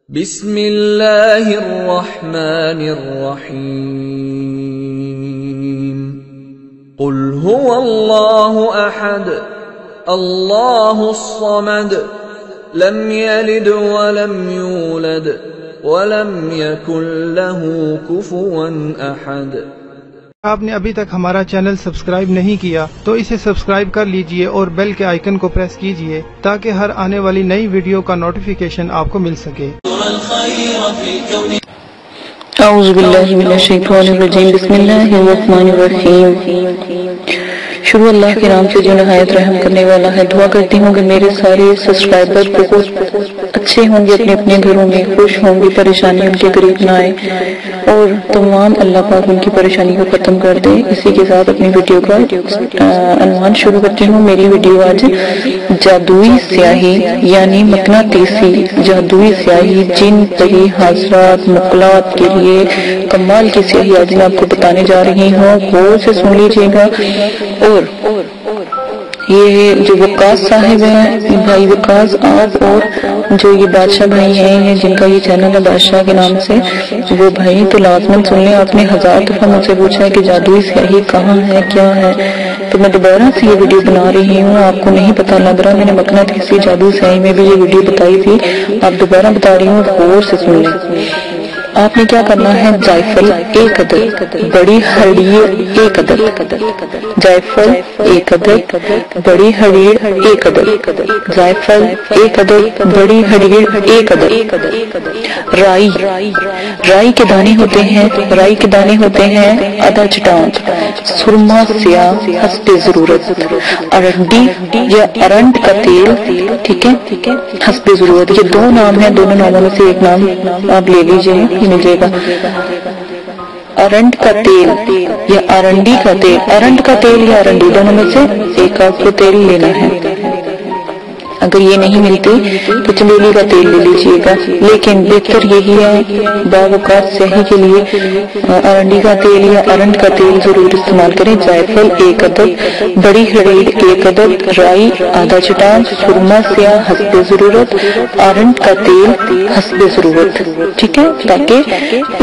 بسم اللہ الرحمن الرحیم قل هو اللہ احد اللہ الصمد لم یلد ولم یولد ولم یکن له کفوا احد۔ آپ نے ابھی تک ہمارا چینل سبسکرائب نہیں کیا تو اسے سبسکرائب کر لیجئے اور بیل کے آئیکن کو پریس کیجئے تاکہ ہر آنے والی نئی ویڈیو کا نوٹیفیکیشن آپ کو مل سکے۔ اعوذ باللہ من الشیطان الرجیم، بسم اللہ الرحمن الرحیم۔ شروع اللہ کے نام سے جو نہایت رحم کرنے والا ہے۔ دعا کرتی ہوں کہ میرے سارے سبسکرائبر بہت اچھے ہوں گے، اپنے اپنے گھروں میں خوش ہوں گے، پریشانی ان کے قریب نہ آئے اور تمام اللہ پاک ان کی پریشانی کو ختم کر دے۔ اسی کے ساتھ اپنی ویڈیو کا عنوان شروع کرتی ہوں۔ میری ویڈیو آج جادوئی سیاہی یعنی مقناطیسی جادوئی سیاہی، جن پری، حاضرات، مقلات کے لیے کمال کی سیاہی آج میں آپ کو بتانے جا رہی ہوں۔ غور سے سن لیجیے گا۔ اور یہ جو وقاص صاحب ہیں، بھائی وقاص، آپ اور جو یہ بادشاہ بھائی ہیں جن کا یہ چینل ہے بادشاہ کے نام سے، وہ بھائی تو لازماً سن لیں۔ آپ نے 1000 دفعہ مجھ سے پوچھا ہے کہ جادوئی سیاہی کہاں ہے، کیا ہے، تو میں دوبارہ سے یہ ویڈیو بنا رہی ہوں۔ آپ کو نہیں پتہ لگ رہا، میں نے مقناطیسی جادوئی سیاہی میں بھی یہ ویڈیو بتائی تھی، آپ دوبارہ بتا رہی ہوں، غور سے سن لیں۔ آپ نے کیا کرنا ہے، جائفل 1 عدد، بڑی ہڑیڑ 1 عدد، جائفل 1 عدد، بڑی ہڑیڑ 1 عدد، جائفل 1 عدد، بڑی ہڑیڑ 1 عدد، رائی، رائی کے دانے ہوتے ہیں، رائی کے دانے ہوتے ہیں آدھا چٹان، سرما سیاہ حسب ضرورت، ارنڈی یا ارنڈ کا تیل، ٹھیک ہے، حسب ضرورت۔ یہ 2 نام ہیں، دونوں ناموں میں سے ایک نام آپ لے لیجئے، ملے گا۔ ارنڈ کا تیل یا ارنڈی کا تیل، ارنڈ کا تیل یا ارنڈی دونوں میں سے ایک آپ کو تیل لینا ہے۔ اگر یہ نہیں ملتے تو چمیلی کا تیل لے لیجیے گا، لیکن بہتر یہی ہے باوقات سیاہی کے لیے ارنڈی کا تیل یا ارنڈ کا تیل ضرور استعمال کریں۔ جائفل 1 عدد، بڑی ہڑیڑ 1 عدد، رائی آدھا چٹان، سرما سیاہ حسب ضرورت، ارنڈ کا تیل حسب ضرورت، ٹھیک ہے، تاکہ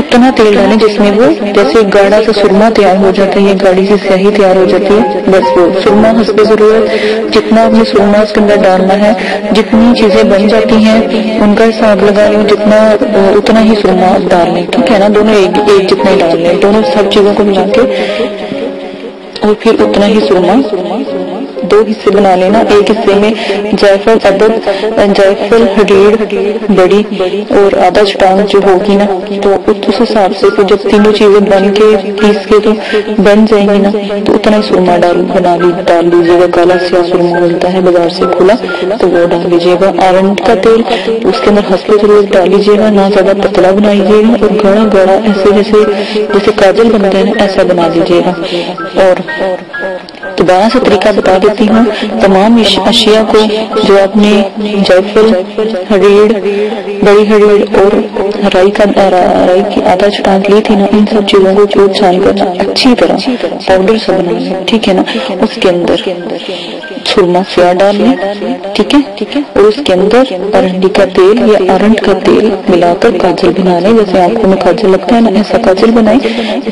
اتنا تیل ڈالیں جس میں وہ جیسے گاڑھا سا سرما تیار ہو جاتا ہے یا گاڑی سی سیاہی تیار ہو جاتی ہے، بس وہ سرما حسب ضرورت، جتنا آپ نے سرما اس کے اندر ڈالنا ہے، جتنی چیزیں بن جاتی ہیں ان کا حساب لگا لیں، جتنا اتنا ہی سرما ڈال لیں، ٹھیک ہے نا، دونوں ایک جتنا ہی ڈال لیں، دونوں سب چیزوں کو ملا کے اور پھر اتنا ہی سرما 2 حصے بنا لینا۔ ایک حصے میں جائفل عدد، جائفل ہڑیڑ بڑی اور آدھا چٹان جو ہوگی نا، تو اس حساب سے جب تینوں چیزیں بن کے پیس کے تو بن جائیں گی نا، تو اتنا ہی سرما ڈال لیجیے گا۔ کالا سیاہ سرما ملتا ہے بازار سے کھلا، تو وہ ڈال لیجیے گا۔ ارنڈ کا تیل اس کے اندر حسب ضرورت ڈال لیجیے گا، نہ زیادہ پتلا بنائیے گا اور گاڑھا گاڑھا ایسے جیسے کاجل بنتا ہے ایسا بنا لیجیے گا۔ اور دوبارہ سے طریقہ بتا دیتی ہوں، تمام اشیاء کو جو آپ نے جائفل، ہڑیڑ، بڑی ہڑیڑ اور رائی کی آدھا چٹان لی تھی نا، ان سب چیزوں کو چوٹ چھان کر اچھی طرح پاؤڈر سے بنائیے، ٹھیک ہے نا۔ اس کے اندر سرما سیاہ ڈال لیں، ٹھیک ہے، اور اس کے اندر ارنڈی کا تیل یا ارنڈ کا تیل ملا کر کاجل بنا لیں، جیسے آنکھوں میں کاجل لگتا ہے نا، ایسا کاجل بنائیں۔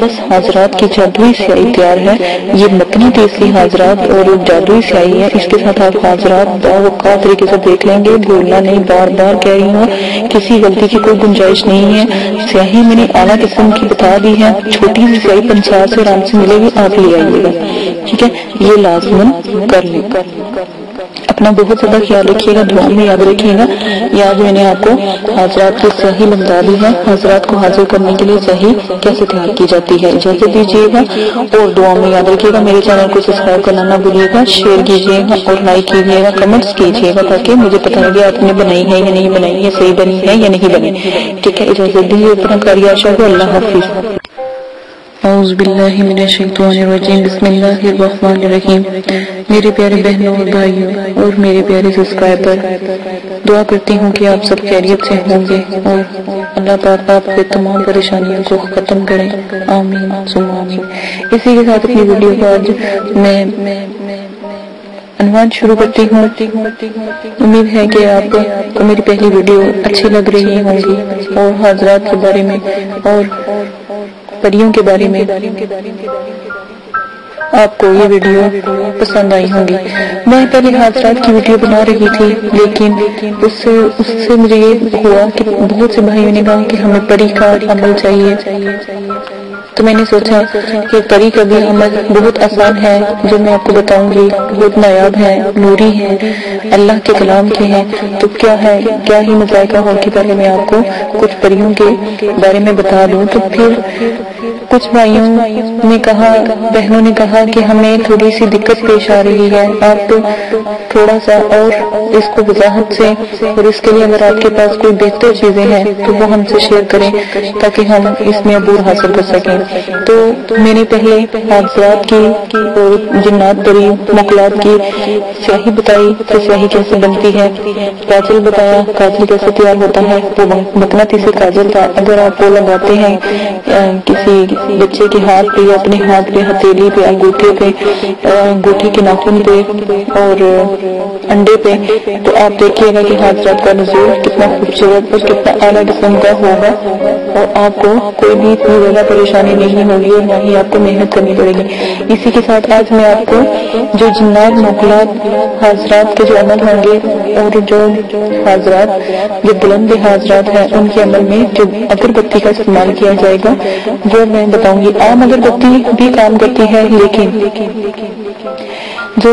بس حاضرات کی جادوئی سیاہی تیار ہے۔ یہ مقناطیسی حاضرات اور جادوئی سیاہی ہے، اس کے ساتھ آپ حاضرات باوقار طریقے سے دیکھ لیں گے، بھولنا نہیں، بار بار کہہ رہی ہوں، کسی غلطی کی کوئی گنجائش نہیں ہے۔ سیاہی میں نے اعلیٰ قسم کی بتا دی ہے، چھوٹی سی سیاہی 50 سے آرام سے ملے گی، آپ لے آئیے گا، ٹھیک ہے، یہ لازماً کر لیں۔ اپنا بہت زیادہ خیال رکھیے گا، دعا میں یاد رکھیے گا۔ یاد میں نے آپ کو حاضرات کی سیاہی بتا دی ہے، حاضرات کو حاضر کرنے کے لیے سیاہی کیسے تیار کی جاتی ہے، اجازت دیجیے گا اور دعا میں یاد رکھیے گا۔ میرے چینل کو سبسکرائب کرنا نہ بھولیے گا، شیئر کیجیے گا اور لائک کیجیے گا، کمنٹس کیجیے گا، تاکہ مجھے پتہ لگے آپ نے بنائی ہے یا نہیں بنائی ہے، صحیح بنی ہے یا نہیں بنی، ٹھیک ہے۔ اجازت دیجیے، اپنا کاریہ شاہ کو، اللہ حافظ۔ اعوذ باللہ من الشیطان الرجیم، بسم اللہ الرحمن الرحیم۔ میرے پیارے بہنوں اور بھائیوں اور میرے پیارے سبسکرائبر، دعا کرتی ہوں کہ آپ سب خیریت سے ہوں گے اور اللہ پاک آپ کے تمام پریشانیوں کو ختم کریں، آمین ثم آمین۔ اسی کے ساتھ اپنی ویڈیو کو آج میں عنوان شروع کرتی ہوں۔ امید ہے کہ آپ کو میری پہلی ویڈیو اچھی لگ رہی ہوں گی اور حاضرات کے بارے میں اور پریوں کے بارے میں آپ کو یہ ویڈیو پسند آئی ہوں گی۔ میں پہلے حاضرات کی ویڈیو بنا رہی تھی، لیکن اس سے مجھے یہ ہوا کہ بہت سے بھائیوں نے کہا کہ ہمیں پری کا عمل چاہیے، تو میں نے سوچا کہ پری کا بھی عمل بہت آسان ہے، جو میں آپ کو بتاؤں گی بہت نایاب ہے، نوری ہے، اللہ کے کلام کے ہیں، تو کیا ہی مذائقہ ہو کہ پہلے میں آپ کو کچھ پریوں کے بارے میں بتا دوں۔ تو پھر کچھ بھائیوں نے کہا، بہنوں نے کہا کہ ہمیں تھوڑی سی دقت پیش آ رہی ہے، آپ تھوڑا سا اور اس کو وضاحت سے، اور اس کے لیے اگر آپ کے پاس کوئی بہتر چیزیں ہیں تو وہ ہم سے شیئر کریں تاکہ ہم اس میں عبور حاصل کر سکیں۔ تو میں نے پہلے حاضرات کی اور جنات پری مقلات کی سیاہی بتائی کہ سیاہی کیسے بنتی ہے، کاجل بتایا کاجل کیسے تیار ہوتا ہے، وہ مقناطیسی کاجل تھا، اگر آپ وہ لگاتے ہیں کسی بچے کے ہاتھ پہ یا اپنے ہاتھ پہ، ہتھیلی پہ، انگوٹھے پہ، انگوٹھی کے ناخن پہ اور انڈے پہ، تو آپ دیکھیے گا کہ حاضرات کا نزول کتنا خوبصورت اور کتنا اعلیٰ قسم کا ہوگا، اور آپ کو کوئی بھی اتنی زیادہ پریشانی نہیں ہوگی اور نہ ہی آپ کو محنت کرنی پڑے گی۔ اسی کے ساتھ آج میں آپ کو جو جنات موکلات حاضرات کے جو عمل ہوں گے اور جو حاضرات جو بلند حاضرات ہیں ان کے عمل میں جو اگربتی کا استعمال کیا جائے گا وہ میں بتاؤں گی۔ عام اگربتی بھی کام کرتی ہے، لیکن جو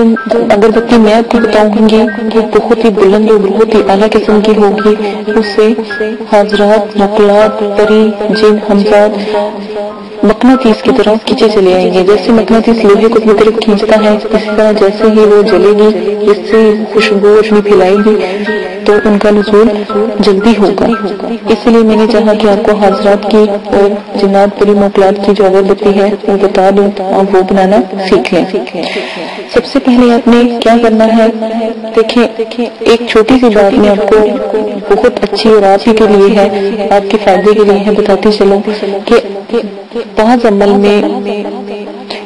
اگربتی میں آپ کو بتاؤں گی وہ بہت ہی بلند اور بہت ہی اعلیٰ قسم کی ہوگی، اس سے حاضرات موکلات پری جن حمزات مقناطیس کی طرح کھینچے چلے آئیں گے۔ جیسے مقناطیس لوہے کو اپنی طرف کھینچتا ہے، اسی طرح جیسے ہی وہ جلے گی، اس سے خوشبو اپنی پھیلائے گی تو ان کا نزول جلدی ہوگا۔ اس لیے میں نے چاہا کہ آپ کو حاضرات کی اور جنات پری موکلات کی جو اگربتی ہے وہ بتا دوں، آپ وہ بنانا سیکھ لیں۔ سب سے پہلے آپ نے کیا کرنا ہے، دیکھیں ایک چھوٹی سی بات میں آپ کو بہت اچھی اور آپ ہی کے لیے ہے، آپ کے فائدے کے لیے ہے، بتاتی چلوں کہ بعض عمل میں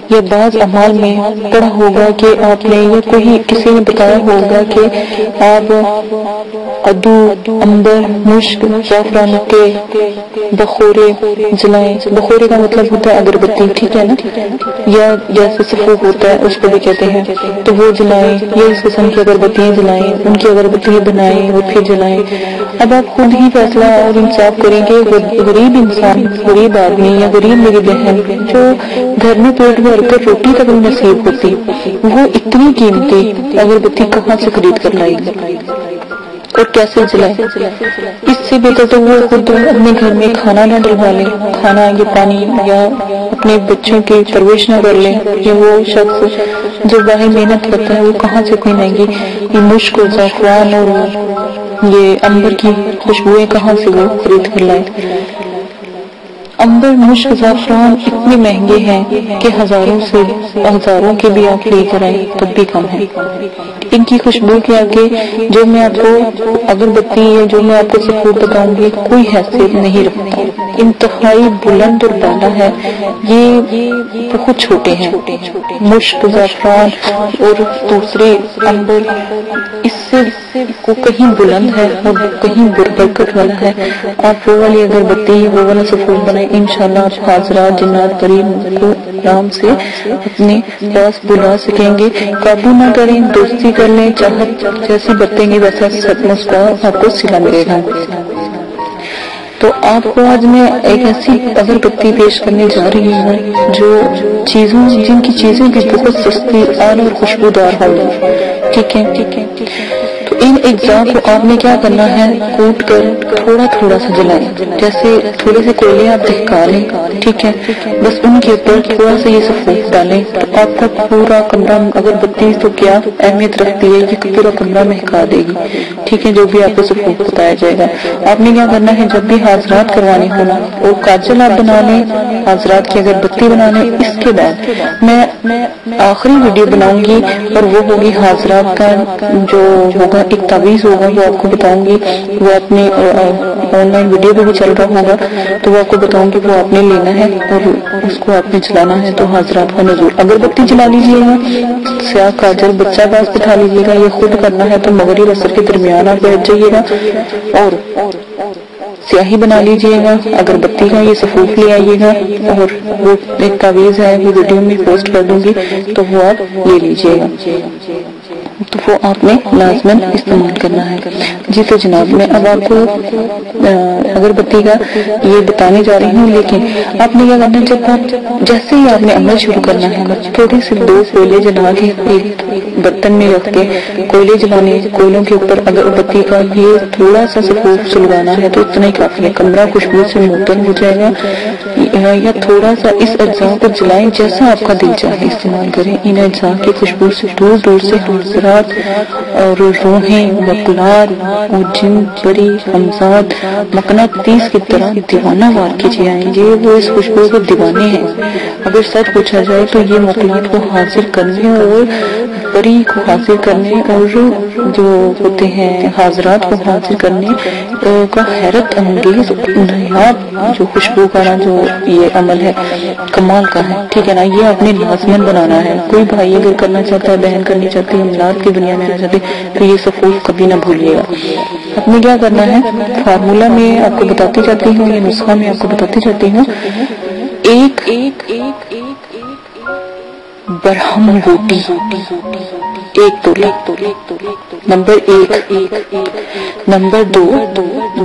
یا بعض اعمال میں پڑھا ہوگا کہ آپ نے یا کوئی کسی نے بتایا ہوگا کہ آپ ادو، عنبر، مشک، زعفران کے بخورے جلائیں۔ بخورے کا مطلب ہوتا ہے اگربتی، ٹھیک ہے نا، یا جیسے سفوف ہوتا ہے اس کو بھی کہتے ہیں، تو وہ جلائیں یا اس قسم کی اگربتیاں جلائیں، ان کی اگربتیاں بنائیں اور پھر جلائیں۔ اب آپ خود ہی فیصلہ اور انصاف کریں کہ غریب انسان، غریب آدمی یا غریب میری بہن جو گھر میں پیٹ بھر کر روٹی تک نصیب ہوتی، وہ اتنی قیمتی اگربتی کہاں سے خرید کر لائے گی اور کیسے جلائے؟ اس سے بہتر تو وہ خود اپنے گھر میں کھانا نہ ڈلوا لیں، کھانا یا پانی یا اپنے بچوں کی پرورش نہ کر لیں، یا وہ شخص جو باہر محنت کرتا ہے وہ کہاں سے اتنی مہنگی یہ مشک و زعفران اور یہ عنبر کی خوشبوئیں کہاں سے وہ خرید کر لائے؟ عنبر، مشک، زعفران اتنے مہنگے ہیں کہ ہزاروں کے بھی آپ لے کر آئیں تب بھی کم ہے۔ ان کی خوشبو کے آگے جو میں آپ کو اگربتی یا جو میں آپ کو سفور بتاؤں گی کوئی حیثیت نہیں رکھتا، انتہائی بلند اور بالا ہے، یہ بہت چھوٹے ہیں۔ مشک، زعفران اور دوسرے عنبر اس سے کو کہیں بلند ہے اور کہیں برکت والا ہے۔ آپ وہ والی اگربتی وہ والا سفور بنائیں، انشاءاللہ آپ حاضرات جنات پری کو آرام سے اپنے پاس بلا سکیں گے۔ قابو نہ کریں، دوستی کر لیں، چاہت جیسی برتیں گے ویسا مسکراہٹ آپ کو سلا ملے گا۔ تو آپ کو آج میں ایک ایسی اگربتی پیش کرنے جا رہی ہوں جو جن کی چیزیں بھی بہت سستی اور خوشبودار ہوگی، ٹھیک ہے۔ تو ان اجزاء کو آپ نے کیا کرنا ہے، کوٹ کر تھوڑا تھوڑا سا جلائیں، جیسے تھوڑے سے کوئلے آپ دہکا لیں، ٹھیک ہے، بس ان کے اوپر تھوڑا سا یہ سفوف ڈالیں تو آپ کا پورا کمرہ، اگربتی تو کیا اہمیت رکھتی ہے، یہ پورا کمرہ مہکا دے گی، ٹھیک ہے، جو بھی آپ کو سفوف بتایا جائے گا۔ آپ نے کیا کرنا ہے، جب بھی حاضرات کروانی ہونا اور کاجل آپ بنا لیں، حاضرات کی اگربتی بنا لیں، اس کے بعد میں آخری ویڈیو بناؤں گی اور وہ ہوگی حاضرات کا جو ہوگا ایک تعویذ ہوگا وہ آپ کو بتاؤں گی، وہ اپنے آن لائن ویڈیو پہ بھی چل رہا ہوگا تو وہ آپ کو بتاؤں گی، وہ آپ نے لینا ہے اور اس کو آپ نے چلانا ہے۔ تو حضرات کا نزول، اگربتی جلا لیجیے گا، سیاہ کاجل بچہ پاس بٹھا لیجیے گا، یہ خود کرنا ہے تو مغرب عصر کے درمیان آپ بیٹھ جائیے گا اور سیاہی بنا لیجیے گا، اگربتی کا یہ سفوف لے آئیے گا اور وہ ایک تعویذ ہے وہ ویڈیو میں پوسٹ کر دوں گی تو وہ آپ لے لیجیے گا، تو وہ آپ نے لازماً استعمال کرنا ہے۔ جی تو جناب میں اب آپ کو اگربتی کا یہ بتانے جا رہی ہوں، لیکن آپ نے کیا کرنا ہے، جب آپ جیسے ہی آپ نے عمل شروع کرنا ہے تھوڑے سے 2 کوئلے جلا کے ایک برتن میں رکھ کے کوئلے جلانے، کوئلوں کے اوپر اگربتی کا یہ تھوڑا سا سفوف سلوانا ہے تو اتنا ہی کافی ہے، کمرہ خوشبو سے معطر ہو جائے گا، یا تھوڑا سا اس اجزاء کو جلائیں جیسا آپ کا دل چاہے استعمال کریں۔ ان اجزاء کی خوشبو سے دور دور سے حضرات اور روحیں مقلات اور جن پری حمزات مقناطیس کی طرح دیوانہ وار کیجیے آئیں گے، وہ اس خوشبو کے دیوانے ہیں۔ اگر سچ پوچھا جائے تو یہ مقلات کو حاصل کرنے اور پری کو حاصل کرنے اور جو ہوتے ہیں حاضرات کو حاصل کرنے کا حیرت انگیز نایاب جو خوشبو کا نا جو یہ عمل ہے کمال کا ہے، ٹھیک ہے نا، یہ آپ نے لازماً بنانا ہے۔ کوئی بھائی اگر کرنا چاہتا ہے، بہن کرنی چاہتی ہے، املاک کی دنیا میں آنا چاہتے تو یہ سفوف کبھی نہ بھولیے گا۔ آپ نے کیا کرنا ہے، فارمولہ میں آپ کو بتاتی جاتی ہوں، یہ نسخہ میں آپ کو بتاتی جاتی ہوں۔ ایک برہم بوٹی 1 تولہ، نمبر 1۔ نمبر 2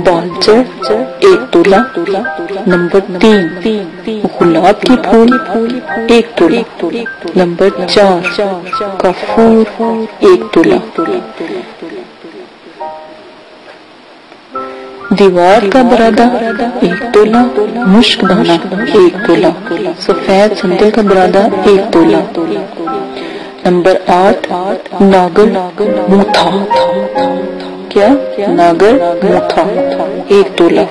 بالچر 1 تولہ، نمبر 3 گلاب کے پھول 1 تولہ، نمبر 4 کافور 1 تولہ، دیوار کا برادہ 1 تولہ، مشک دانہ 1 تولہ، سفید سندل کا برادہ 1 تولہ، نمبر 8 ناگر موتھا، کیا ناگر موتھا 1 تولہ،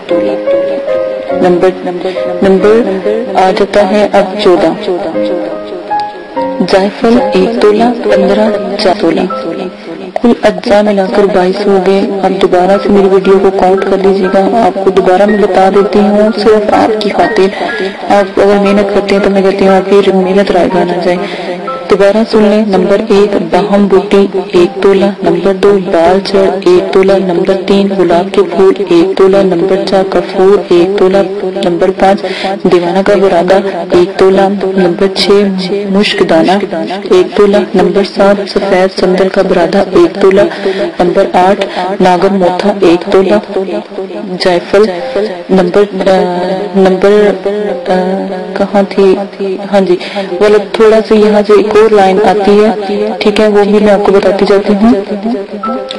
نمبر آ جاتا ہے اب 14 جائفل 1 تولہ، 15 4 تولہ، کل اجزاء ملا کر 22 ہو گئے۔ اب دوبارہ سے میری ویڈیو کو کاؤنٹ کر لیجیے گا، آپ کو دوبارہ میں بتا دیتی ہوں صرف آپ کی خاطر، آپ اگر محنت کرتے ہیں تو میں کہتی ہوں آپ کی محنت رائگاں نہ جائے۔ دوبارہ سن لیں، نمبر 1 باہم بوٹی 1 تولہ، نمبر 2 بال چڑ 1 تولہ، نمبر 3 گلاب کے پھول 1 تولہ، نمبر 4 کفور 1 تولہ، نمبر 5 دیوانہ کا برادہ 1 تولہ، نمبر 6 مشک دانہ 1 تولہ، نمبر 7 سفید سندل کا برادہ 1 تولہ، نمبر 8 ناگر موتھا 1 تولہ، جائفل نمبر کہاں تھی، ہاں جی غلط، تھوڑا سا یہاں سے ایک اور لائن آتی ہے، ٹھیک ہے، وہ بھی میں آپ کو بتاتی جاتی ہوں۔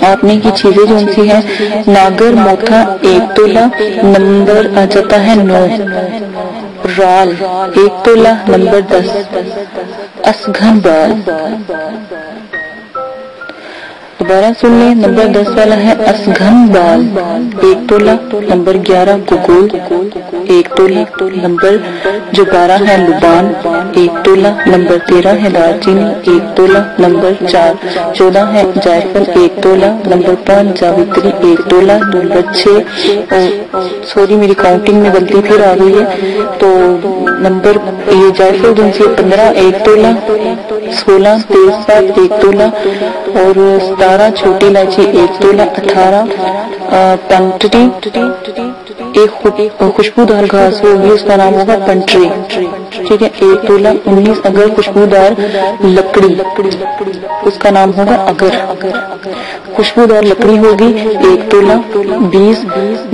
آپ نے کی چیزیں جو سی ہیں، ناگر موتھا 1 تولہ، نمبر آ جاتا ہے 9، رال 1 تولہ، نمبر 10 اسگھن بال، دوبارہ سن لیں، نمبر 10 والا ہے اسگھن بال 1 تولہ، نمبر 11 گگول 1 تولہ، نمبر جو 12 ہے لبان 1 تولہ، نمبر 13 ہے دار چینی 1 تولہ، نمبر 14 ہے جائفل 1 تولہ، نمبر 5 جاوتری 1 تولہ، نمبر 6 سوری میری کاؤنٹنگ میں غلطی پھر آ گئی ہے، تو نمبر یہ جائفل جو سی 15 1 تولہ، 16 تیز پات 1 تولہ، اور 17 چھوٹی الائچی 1 تولہ، 18 پنٹری ایک خوشبودار گھاس ہوگی، اس کا نام ہوگا پنٹری، ٹھیک ہے 1 تولہ، 19 اگر خوشبودار لکڑی، اس کا نام ہوگا اگر، خوشبودار لکڑی ہوگی 1 تولہ، 20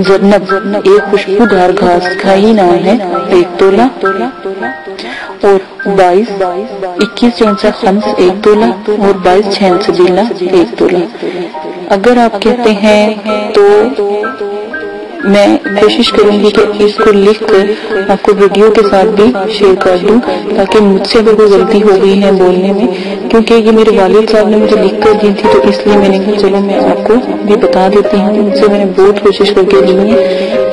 زرنب ایک خوشبودار گھاس کا ہی نام ہے 1 تولہ، اور 21 چونسا خمس 1 تولہ، اور 22 چھین سبیلہ 1 تولہ۔ اگر آپ کہتے ہیں تو میں کوشش کروں گی کہ اس کو لکھ کر آپ کو ویڈیو کے ساتھ بھی شیئر کر دوں، تاکہ مجھ سے اگر کوئی غلطی ہو گئی ہے بولنے میں، کیونکہ یہ میرے والد صاحب نے مجھے لکھ کر دی تھی، تو اس لیے میں نے کہا چلو میں آپ کو بھی بتا دیتی ہوں، مجھ سے میں نے بہت کوشش کر کے دی ہے،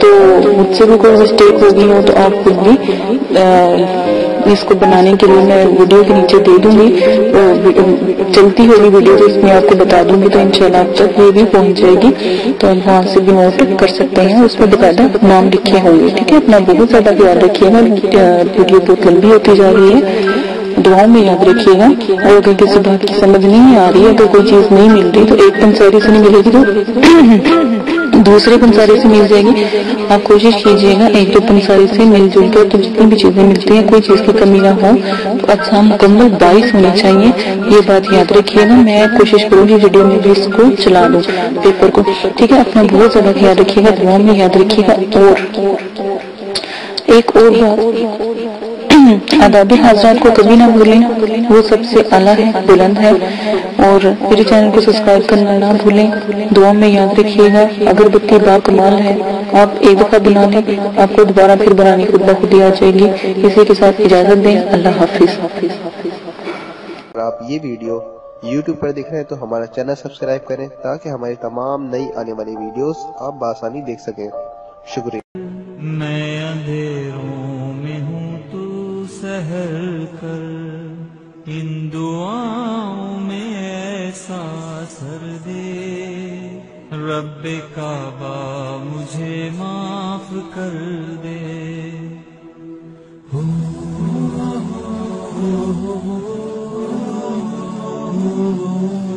تو مجھ سے بھی کوئی مسٹیک ہو گئی ہو تو آپ خود بھی اس کو بنانے کے لیے میں ویڈیو کے نیچے دے دوں گی، چلتی ہوگی ویڈیو تو اس میں آپ کو بتا دوں گی، تو انشاءاللہ آپ تک یہ بھی پہنچ جائے گی، تو آپ وہاں سے بھی نوٹ کر سکتے ہیں، اس میں باقاعدہ نام لکھے ہوں گے، ٹھیک ہے؟ اپنا بہت زیادہ خیال رکھیے گا، ویڈیو بہت لمبی ہوتی جا رہی ہے، دعاؤں میں یاد رکھیے گا، اور اگر کسی بات کی سمجھ نہیں آ رہی ہے، اگر کوئی چیز نہیں مل رہی تو ایک پنساری سے نہیں ملے گی تو دوسرے پنساری سے مل جائے گی، آپ کوشش کیجئے گا ایک دو پنساری سے مل جل کر، تو جتنی بھی چیزیں ملتی ہیں کوئی چیز کی کمی نہ ہو، تو اچھا مکمل 22 ہونی چاہیے، یہ بات یاد رکھیے گا، میں کوشش کروں گی ویڈیو میں بھی اس کو چلا دوں پیپر کو، ٹھیک ہے؟ اپنا بہت زیادہ خیال رکھیے گا، دعاؤں میں یاد رکھیے گا، اور ایک اور بات، آداب حضرات کو کبھی نہ بھولیں، وہ سب سے اعلیٰ ہے، بلند ہے، اور میرے چینل کو سبسکرائب کرنا نہ بھولیں، دعا میں یاد رکھیے گا، اگربتی با کمال ہے، آپ ایک دفعہ بنا لیں، آپ کو دوبارہ پھر بنانی خود بخود آ جائے گی، اسی کے ساتھ اجازت دیں، اللہ حافظ۔ اگر آپ یہ ویڈیو YouTube پر دیکھ رہے ہیں تو ہمارا چینل سبسکرائب کریں تاکہ ہماری تمام نئی آنے والی ویڈیوز آپ بآسانی دیکھ سکیں۔ شکریہ۔ میں اندھیروں میں ہوں تو سحر کر، ان دعاؤں میں ایسا اثر دے، رب کعبہ مجھے معاف کر دے۔ Oh